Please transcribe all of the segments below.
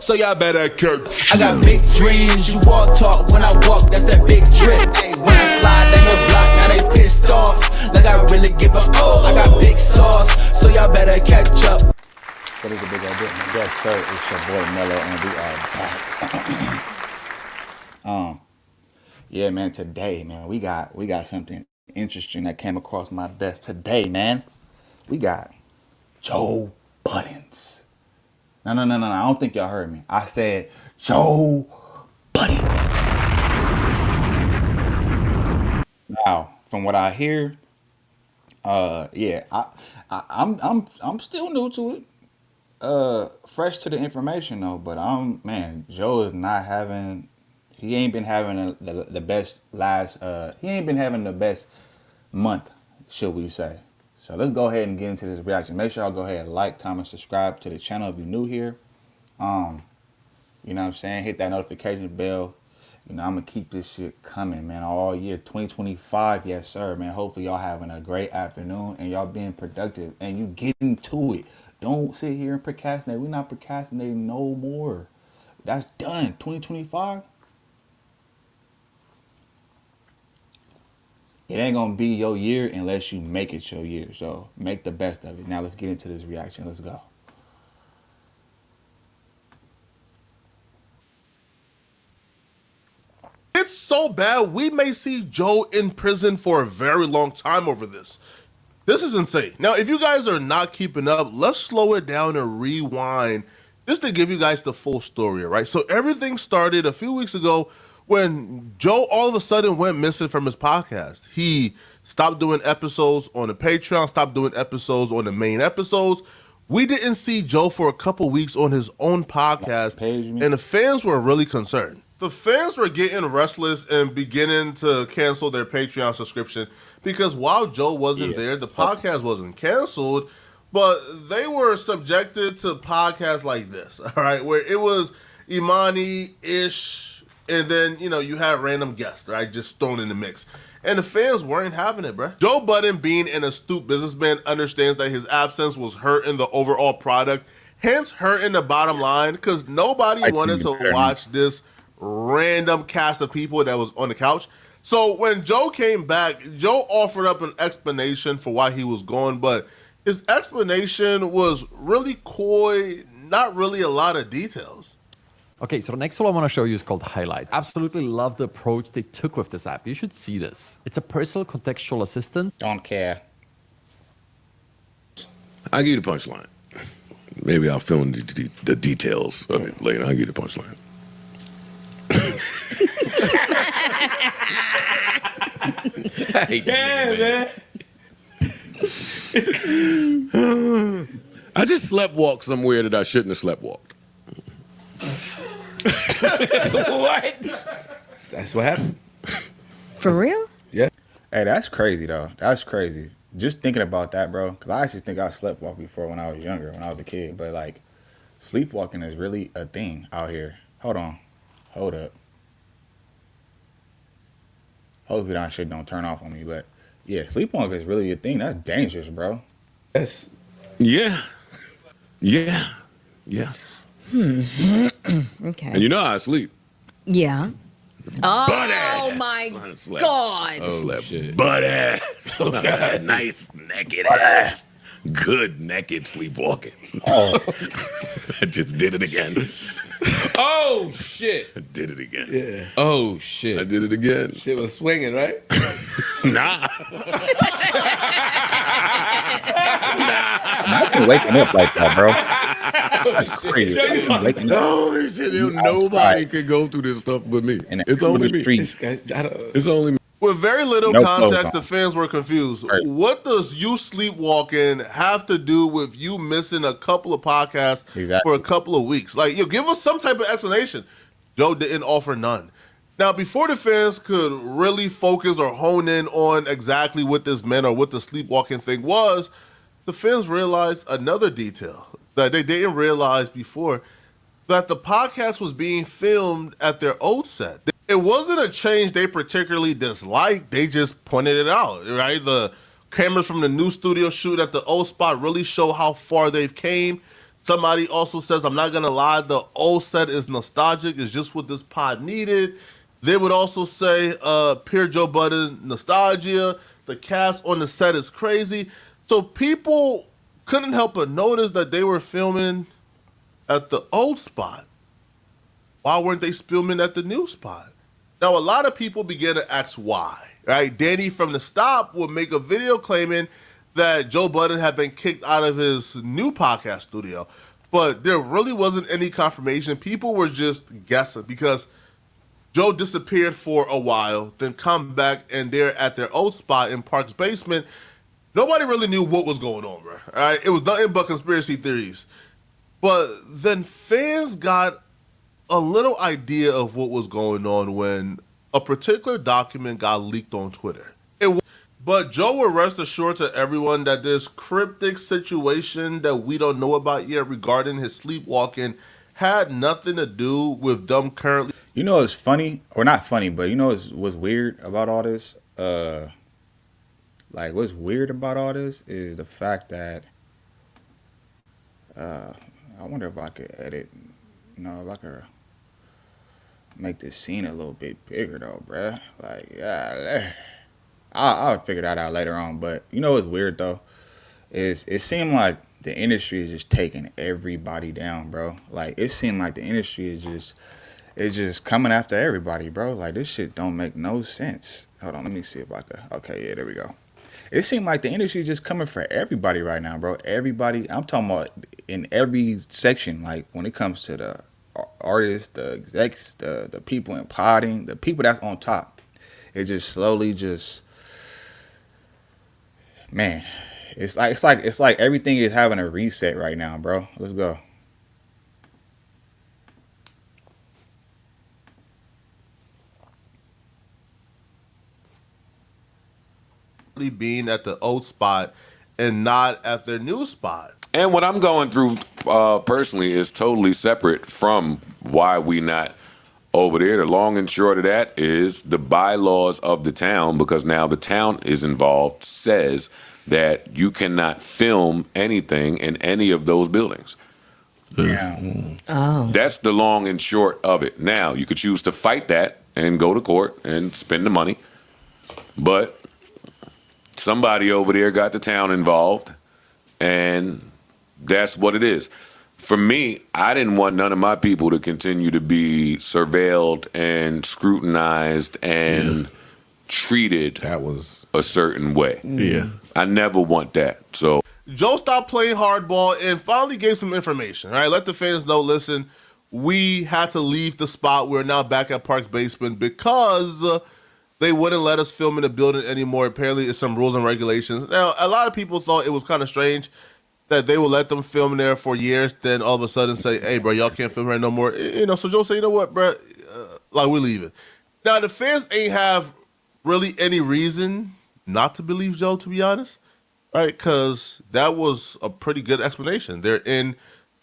so y'all better cook. I got big dreams, you walk talk, when I walk, that's that big drip. When I slide down your block, now they pissed off, like I really give a I got big sauce, so y'all better catch up. What is a big idea? Yes, sir, it's your boy Mello, and we are back. Yeah, man, today, man, we got something interesting that came across my desk today, man. We got Joe Buddens. No, I don't think y'all heard me. I said Joe Buddens. Now, from what I hear, yeah, I'm still new to it. Fresh to the information though, but Joe is not having. He ain't been having the best he ain't been having the best month, should we say. So let's go ahead and get into this reaction. Make sure y'all go ahead and like, comment, subscribe to the channel if you're new here. You know what I'm saying? Hit that notification bell. You know, I'm going to keep this shit coming, man, all year. 2025, yes, sir, man. Hopefully y'all having a great afternoon and y'all being productive and you getting to it. Don't sit here and procrastinate. We're not procrastinating no more. That's done. 2025. It ain't gonna be your year unless you make it your year. So make the best of it. Now let's get into this reaction. Let's go. It's so bad we may see Joe in prison for a very long time over this. This is insane. Now, if you guys are not keeping up, let's slow it down and rewind just to give you guys the full story, all right? So everything started a few weeks ago when Joe all of a sudden went missing from his podcast. He stopped doing episodes on the Patreon, stopped doing episodes on the main episodes. We didn't see Joe for a couple weeks on his own podcast, and the fans were really concerned. The fans were getting restless and beginning to cancel their Patreon subscription because while Joe wasn't there, the podcast wasn't canceled, but they were subjected to podcasts like this, all right, where it was Imani-ish, and then, you know, you have random guests, right, just thrown in the mix. And the fans weren't having it, bro. Joe Budden, being an astute businessman, understands that his absence was hurting the overall product, hence hurting the bottom line, because nobody wanted to watch this random cast of people that was on the couch. So when Joe came back, Joe offered up an explanation for why he was gone, but his explanation was really coy, not really a lot of details. Okay, so the next tool I want to show you is called Highlight. Absolutely love the approach they took with this app. You should see this. It's a personal contextual assistant. Don't care. I'll give you the punchline. Maybe I'll fill in the details of it later. I'll give you the punchline. Damn, man. I just sleptwalked somewhere that I shouldn't have sleptwalked. What? That's what happened. For real? Yeah. Hey, that's crazy, though. That's crazy. Just thinking about that, bro. Because I actually think I sleptwalked before when I was younger, when I was a kid. But, like, sleepwalking is really a thing out here. Hold on. Hold up. Hopefully that shit don't turn off on me. But, yeah, sleepwalking is really a thing. That's dangerous, bro. Yes. Yeah. Yeah. Yeah. Okay. And you know how I sleep. Yeah. Oh, Butt-ass. my Slept. God. Oh, shit. Butt ass. Nice naked ass. Good naked sleepwalking. Oh. I just did it again. Oh, shit. I did it again. Yeah. Oh, shit. I did it again. Shit was swinging, right? Nah. I've been waking up like that, bro. That's crazy. Waking up. Holy shit. Nobody can go through this stuff but me. And It's only me. It's only me. With very little No context, clothes the fans were confused. Right. What does you sleepwalking have to do with you missing a couple of podcasts for a couple of weeks? Like, you give us some type of explanation. Joe didn't offer none. Now, before the fans could really focus or hone in on exactly what this meant or what the sleepwalking thing was, the fans realized another detail that they didn't realize before, that the podcast was being filmed at their old set. It wasn't a change they particularly disliked. They just pointed it out, right? The cameras from the new studio shoot at the old spot really show how far they've came. Somebody also says, I'm not gonna lie, the old set is nostalgic. It's just what this pod needed. They would also say, pure Joe Budden nostalgia. The cast on the set is crazy. So people couldn't help but notice that they were filming at the old spot. Why weren't they filming at the new spot? Now, a lot of people began to ask why, right? Danny from The Stop would make a video claiming that Joe Budden had been kicked out of his new podcast studio, but there really wasn't any confirmation. People were just guessing because Joe disappeared for a while, then come back, and they're at their old spot in Park's basement. Nobody really knew what was going on, bro. All right? It was nothing but conspiracy theories. But then fans got a little idea of what was going on when a particular document got leaked on Twitter. But Joe will rest assured to everyone that this cryptic situation that we don't know about yet regarding his sleepwalking had nothing to do with them currently. You know, it's funny, or not funny, but you know what's weird about all this? Like, what's weird about all this is the fact that, I wonder if I could edit, if I could make this scene a little bit bigger though, bruh. Like, yeah, I'll figure that out later on. But you know what's weird though? Is it seemed like the industry is just taking everybody down, bro. Like, it seemed like the industry is just coming after everybody, bro. Like, this shit don't make no sense. Hold on, let me see if I could. Okay, yeah, there we go. It seemed like the industry is just coming for everybody right now, bro. Everybody, I'm talking about in every section. Like, when it comes to the artists, the execs, the people in potting, the people that's on top, it just slowly just, man, it's like everything is having a reset right now, bro. Let's go. Being at the old spot and not at their new spot. And what I'm going through personally is totally separate from why we not over there. The long and short of that is the bylaws of the town, because now the town is involved, says that you cannot film anything in any of those buildings. Yeah. Oh. That's the long and short of it. Now, you could choose to fight that and go to court and spend the money, but somebody over there got the town involved, and that's what it is. For me, I didn't want none of my people to continue to be surveilled and scrutinized and treated That was a certain way. yeah. I never want that. So Joe stopped playing hardball and finally gave some information. All right, let the fans know, listen, we had to leave the spot. We're now back at Park's basement because they wouldn't let us film in the building anymore. Apparently, it's some rules and regulations. Now, a lot of people thought it was kind of strange that they would let them film there for years, then all of a sudden say, hey, bro, y'all can't film here no more. So Joe said, you know what, bro, like, we're leaving. Now, the fans ain't have really any reason not to believe Joe, to be honest, right? Because that was a pretty good explanation. They're in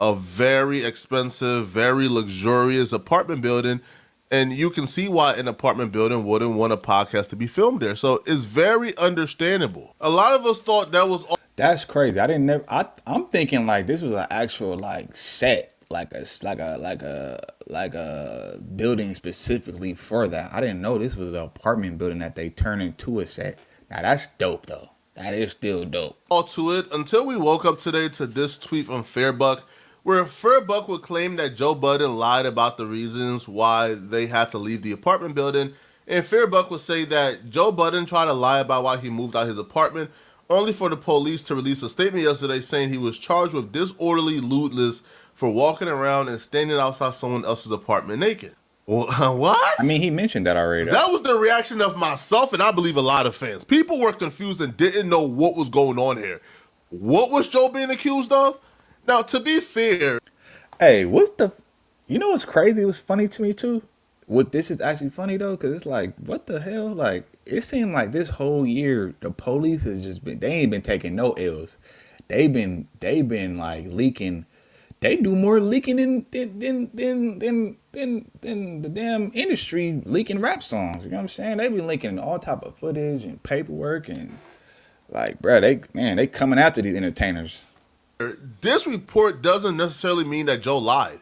a very expensive, very luxurious apartment building, and you can see why an apartment building wouldn't want a podcast to be filmed there. So it's very understandable. A lot of us thought that was... That's crazy. I'm thinking like this was an actual like set, like a building specifically for that. I didn't know this was an apartment building that they turned into a set. Now that's dope though. That is still dope. All to it until we woke up today to this tweet from Fairbuck, where Fairbuck would claim that Joe Budden lied about the reasons why they had to leave the apartment building, and Fairbuck would say that Joe Budden tried to lie about why he moved out his apartment, only for the police to release a statement yesterday saying he was charged with disorderly lewdness for walking around and standing outside someone else's apartment naked. Well, what? I mean, he mentioned that already. Though. That was the reaction of myself, and I believe a lot of fans. People were confused and didn't know what was going on here. What was Joe being accused of? Now, to be fair... Hey, you know what's crazy? It was funny to me, too. This is actually funny, though, because it's like, what the hell? Like, it seemed like this whole year, the police has just been... They ain't been taking no L's. They've been like, leaking... They do more leaking than the damn industry leaking rap songs. You know what I'm saying? They been leaking all type of footage and paperwork and like, bro, they coming after these entertainers. This report doesn't necessarily mean that Joe lied.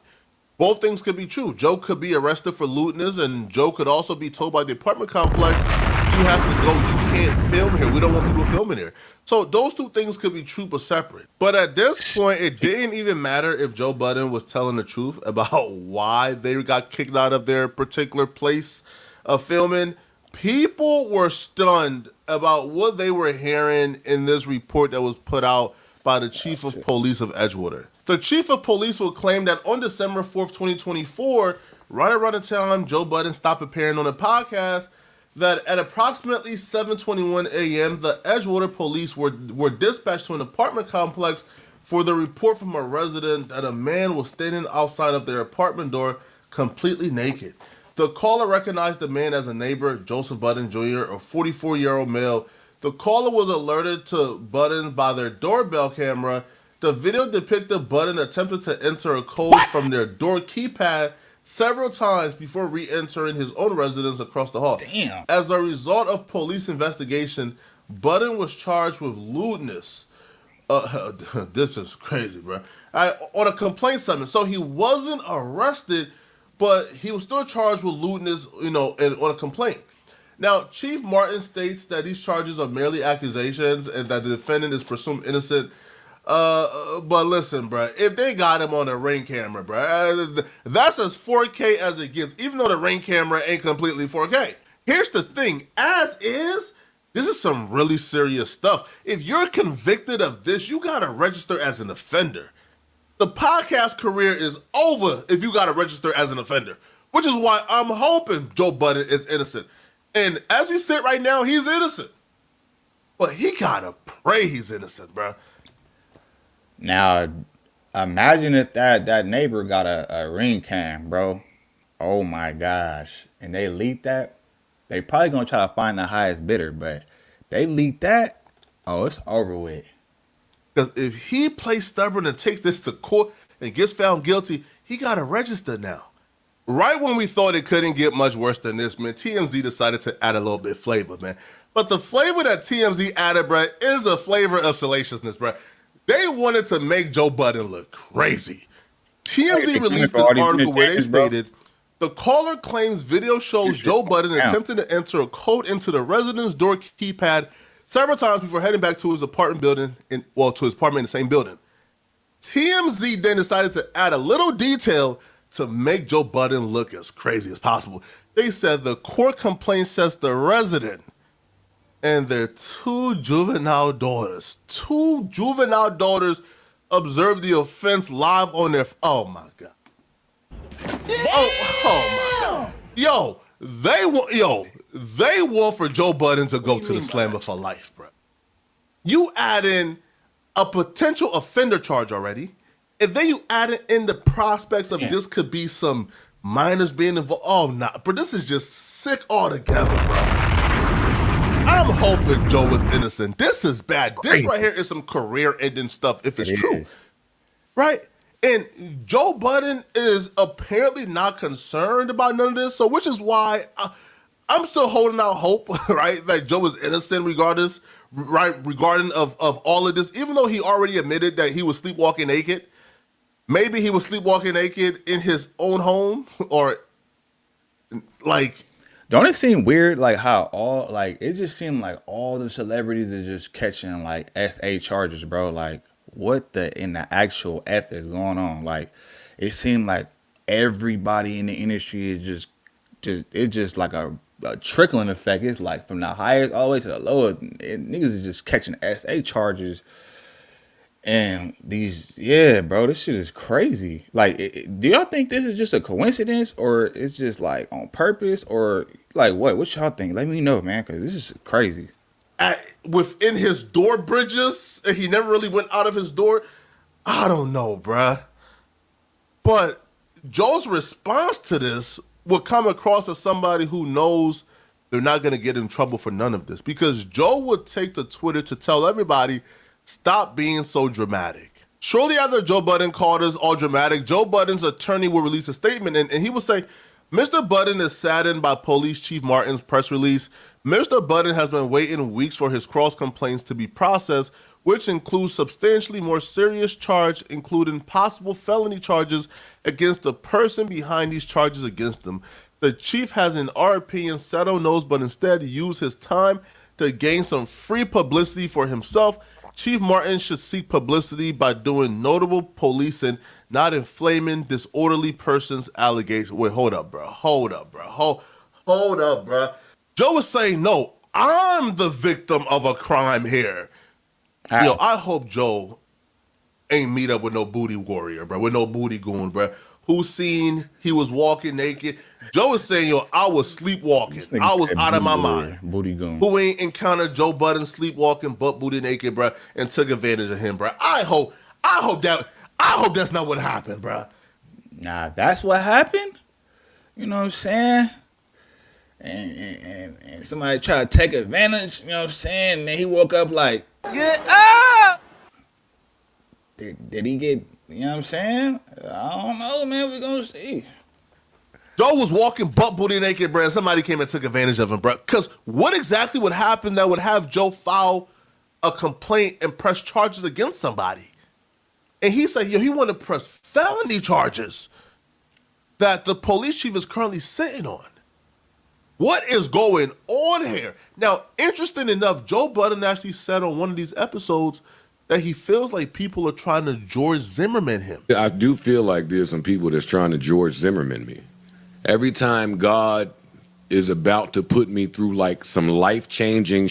Both things could be true. Joe could be arrested for lewdness, and Joe could also be told by the apartment complex, you have to go, you can't film here. We don't want people filming here. So those two things could be true but separate. But at this point, it didn't even matter if Joe Budden was telling the truth about why they got kicked out of their particular place of filming. People were stunned about what they were hearing in this report that was put out by the chief of police of Edgewater. The chief of police will claim that on December 4th, 2024, right around the time Joe Budden stopped appearing on the podcast, that at approximately 7:21 a.m., the Edgewater police were dispatched to an apartment complex for the report from a resident that a man was standing outside of their apartment door completely naked. The caller recognized the man as a neighbor, Joseph Budden Jr., a 44-year-old male. The caller was alerted to Budden by their doorbell camera. The video depicted Budden attempting to enter a code from their door keypad several times before re-entering his own residence across the hall. Damn. As a result of police investigation, Budden was charged with lewdness. This is crazy, bro. On a complaint summons. So he wasn't arrested, but he was still charged with lewdness, and on a complaint. Now, Chief Martin states that these charges are merely accusations and that the defendant is presumed innocent. But listen, bro, if they got him on a Ring camera, bro, that's as 4K as it gets, even though the Ring camera ain't completely 4K. Here's the thing, as is, this is some really serious stuff. If you're convicted of this, you gotta register as an offender. The podcast career is over if you gotta register as an offender, which is why I'm hoping Joe Budden is innocent. And as we sit right now, he's innocent. But he gotta pray he's innocent, bro. Now, imagine if that neighbor got a Ring cam, bro. Oh my gosh. And they leaked that. They probably gonna try to find the highest bidder, but they leaked that. Oh, it's over with. Because if he plays stubborn and takes this to court and gets found guilty, he gotta register now. Right when we thought it couldn't get much worse than this, man, TMZ decided to add a little bit of flavor, man. But the flavor that TMZ added, bro, is a flavor of salaciousness, bro. They wanted to make Joe Budden look crazy. TMZ released an article where they stated, the caller claims video shows Joe Budden attempting to enter a code into the resident's door keypad several times before heading back to his apartment building, to his apartment in the same building. TMZ then decided to add a little detail to make Joe Budden look as crazy as possible. They said the court complaint says the resident and their two juvenile daughters observed the offense live on their... Oh, my God. Oh, my God. Yo, they want for Joe Budden to go to the slammer for life, bro. You add in a potential offender charge already, and then you add in the prospects of this could be some minors being involved. Oh, nah, bro, this is just sick altogether, bro. I'm hoping Joe is innocent. This is bad. This right here is some career-ending stuff if it's true. Right? And Joe Budden is apparently not concerned about none of this, so which is why I'm still holding out hope, right, that Joe is innocent regarding of all of this, even though he already admitted that he was sleepwalking naked. Maybe he was sleepwalking naked in his own home, or like... Don't it seem weird, like how it just seemed like all the celebrities are just catching like SA charges, bro. Like what in the actual F is going on? Like it seemed like everybody in the industry is just like a trickling effect. It's like from the highest all the way to the lowest. Niggas is just catching SA charges. And these, bro, this shit is crazy. Like, do y'all think this is just a coincidence, or it's just like on purpose, or like what? What y'all think? Let me know, man, because this is crazy. Within his door bridges, and he never really went out of his door. I don't know, bruh. But Joe's response to this will come across as somebody who knows they're not going to get in trouble for none of this, because Joe would take to Twitter to tell everybody, stop being so dramatic. Shortly after Joe Budden called us all dramatic, Joe Budden's attorney will release a statement, and he will say, Mr. Budden is saddened by Police Chief Martin's press release. Mr. Budden has been waiting weeks for his cross complaints to be processed, which includes substantially more serious charge, including possible felony charges against the person behind these charges against them. The chief has, in our opinion, sat on those, but instead used his time to gain some free publicity for himself. Chief Martin should seek publicity by doing notable policing, not inflaming disorderly persons' allegations. Wait, hold up, bro. Hold up, bro. Joe is saying, no, I'm the victim of a crime here. How? Yo, I hope Joe ain't meet up with no booty warrior, bro, with no booty goon, bro, who seen he was walking naked. Joe is saying, yo, I was sleepwalking. This nigga I was said out of my booty warrior, mind. booty goon. Who ain't encountered Joe Budden sleepwalking, butt booty naked, bro, and took advantage of him, bro. I hope that's not what happened, bro. Nah, that's what happened. You know what I'm saying? And somebody try to take advantage, you know what I'm saying? And then he woke up like, get up! Did he get, you know what I'm saying? I don't know, man. We're going to see. Joe was walking butt booty naked, bro, and somebody came and took advantage of him, bro. Because what exactly would happen that would have Joe file a complaint and press charges against somebody? And he said, yo, he want to press felony charges that the police chief is currently sitting on. What is going on here? Now, interesting enough, Joe Budden actually said on one of these episodes that he feels like people are trying to George Zimmerman him. I do feel like there's some people that's trying to George Zimmerman me. Every time God is about to put me through like some life-changing,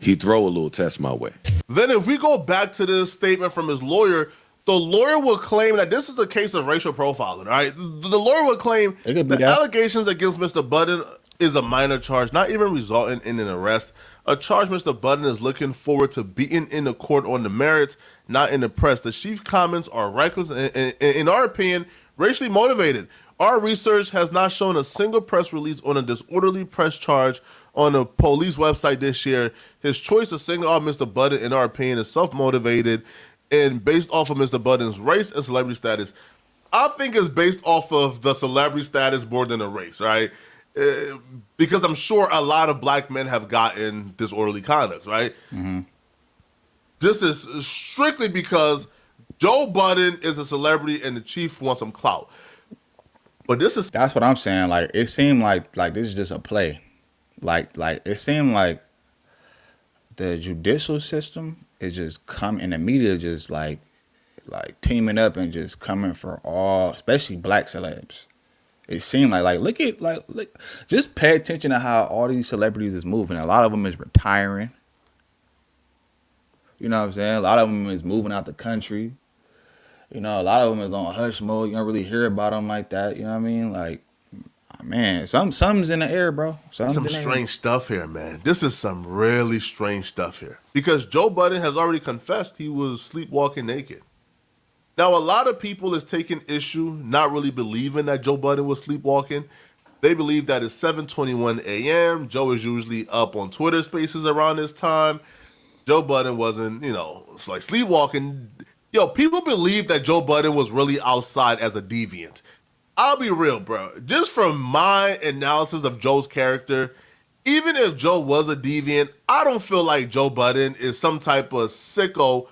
he throw a little test my way. Then if we go back to this statement from his lawyer, the lawyer will claim that this is a case of racial profiling, all right? The lawyer will claim It could be the that. allegations against Mr. Budden is a minor charge, not even resulting in an arrest. A charge Mr. Budden is looking forward to beating in the court on the merits, not in the press. The chief's comments are reckless and, in our opinion, racially motivated. Our research has not shown a single press release on a disorderly press charge on a police website this year. His choice to single out Mr. Budden, in our opinion, is self-motivated and based off of Mr. Budden's race and celebrity status. I think it's based off of the celebrity status more than the race, right? Because I'm sure a lot of black men have gotten disorderly conduct, right? Mm-hmm. This is strictly because Joe Budden is a celebrity and the chief wants some clout. But That's what I'm saying. Like, it seemed like this is just a play. Like it seemed like the judicial system is just coming, and the media just like teaming up and just coming for all, especially black celebs. It seemed like look, just pay attention to how all these celebrities is moving. A lot of them is retiring. You know what I'm saying? A lot of them is moving out the country. You know, a lot of them is on hush mode. You don't really hear about them like that. You know what I mean? Like, man, something's in the air, bro. some strange stuff here, man. This is some really strange stuff here. Because Joe Budden has already confessed he was sleepwalking naked. Now, a lot of people is taking issue, not really believing that Joe Budden was sleepwalking. They believe that it's 7:21 a.m. Joe is usually up on Twitter Spaces around this time. Joe Budden wasn't, it's like sleepwalking. Yo, people believe that Joe Budden was really outside as a deviant. I'll be real, bro. Just from my analysis of Joe's character, even if Joe was a deviant, I don't feel like Joe Budden is some type of sicko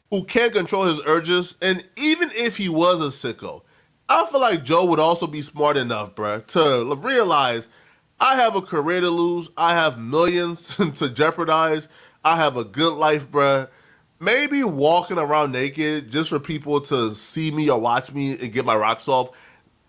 who can't control his urges. And even if he was a sicko, I feel like Joe would also be smart enough, bro, to realize I have a career to lose. I have millions to jeopardize. I have a good life, bro. Maybe walking around naked just for people to see me or watch me and get my rocks off,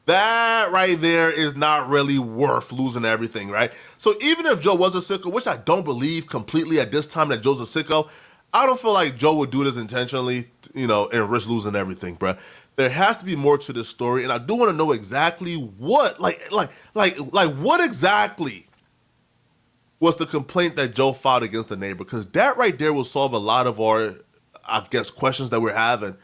that right there is not really worth losing everything, right? So even if Joe was a sicko, which I don't believe completely at this time that Joe's a sicko, I don't feel like Joe would do this intentionally, and risk losing everything, bro. There has to be more to this story, and I do want to know exactly what, what exactly was the complaint that Joe filed against the neighbor, because that right there will solve a lot of our, I guess, questions that we're having.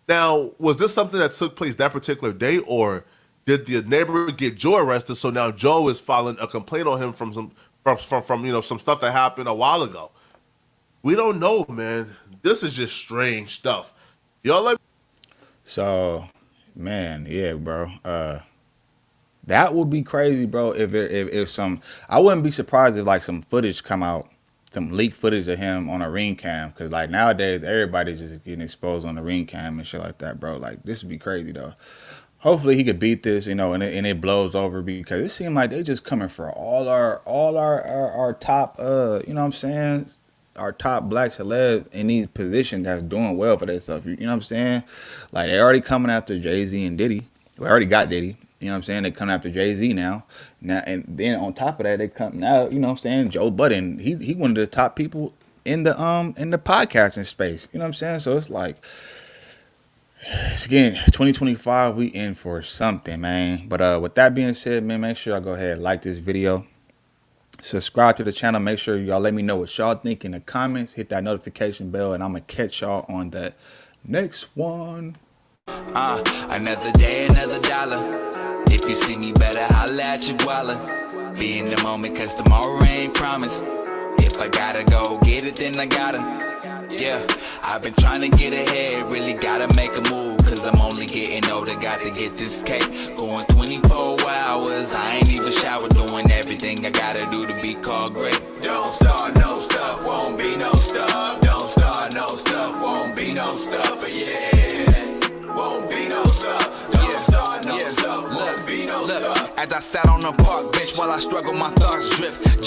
Now, was this something that took place that particular day, or did the neighbor get Joe arrested? So now Joe is filing a complaint on him from some stuff that happened a while ago. We don't know, man. This is just strange stuff. Y'all like? So, man, yeah, bro. That would be crazy, bro. If some, I wouldn't be surprised if like some footage come out, some leaked footage of him on a ring cam, because like nowadays everybody's just getting exposed on the ring cam and shit like that, bro. Like this would be crazy though. Hopefully he could beat this, you know, and it blows over, because it seemed like they just coming for all our top, you know what I'm saying, our top black celebs in these positions that's doing well for themselves. You know what I'm saying? Like they already coming after Jay-Z and Diddy. We already got Diddy. You know what I'm saying? They coming after Jay-Z now. And then on top of that, they come now, you know what I'm saying, Joe Budden. He one of the top people in the podcasting space. You know what I'm saying? So it's like, again, 2025, we in for something, man. But with that being said, man, make sure y'all go ahead and like this video. Subscribe to the channel. Make sure y'all let me know what y'all think in the comments. Hit that notification bell, and I'm going to catch y'all on the next one. Another day, another dollar. If you see me, better holla at your guala. Be in the moment, cause tomorrow ain't promised. If I gotta go get it, then I gotta. Yeah, I've been trying to get ahead, really gotta make a move, cause I'm only getting older, got to get this cake. Going 24 hours, I ain't even showered, doing everything I gotta do to be called great. Don't start no stuff, won't be no stuff. Don't start no stuff, won't be no stuff, yeah. Won't be no stuff, don't start no stuff, won't be no stuff. As I sat on the park bench while I struggle, my thoughts drift.